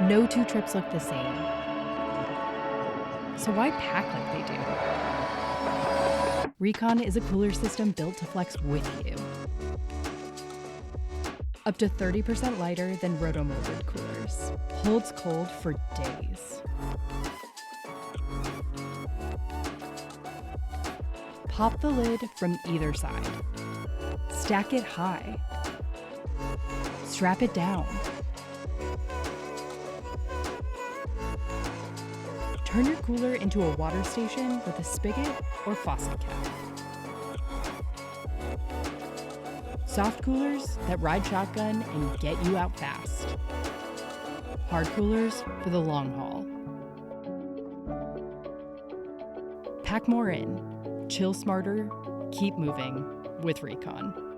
No two trips look the same. So why pack like they do? Recon is a cooler system built to flex with you. Up to 30% lighter than roto-molded coolers. Holds cold for days. Pop the lid from either side. Stack it high. Strap it down. Turn your cooler into a water station with a spigot or faucet cap. Soft coolers that ride shotgun and get you out fast. Hard coolers for the long haul. Pack more in. Chill smarter. Keep moving with Recon.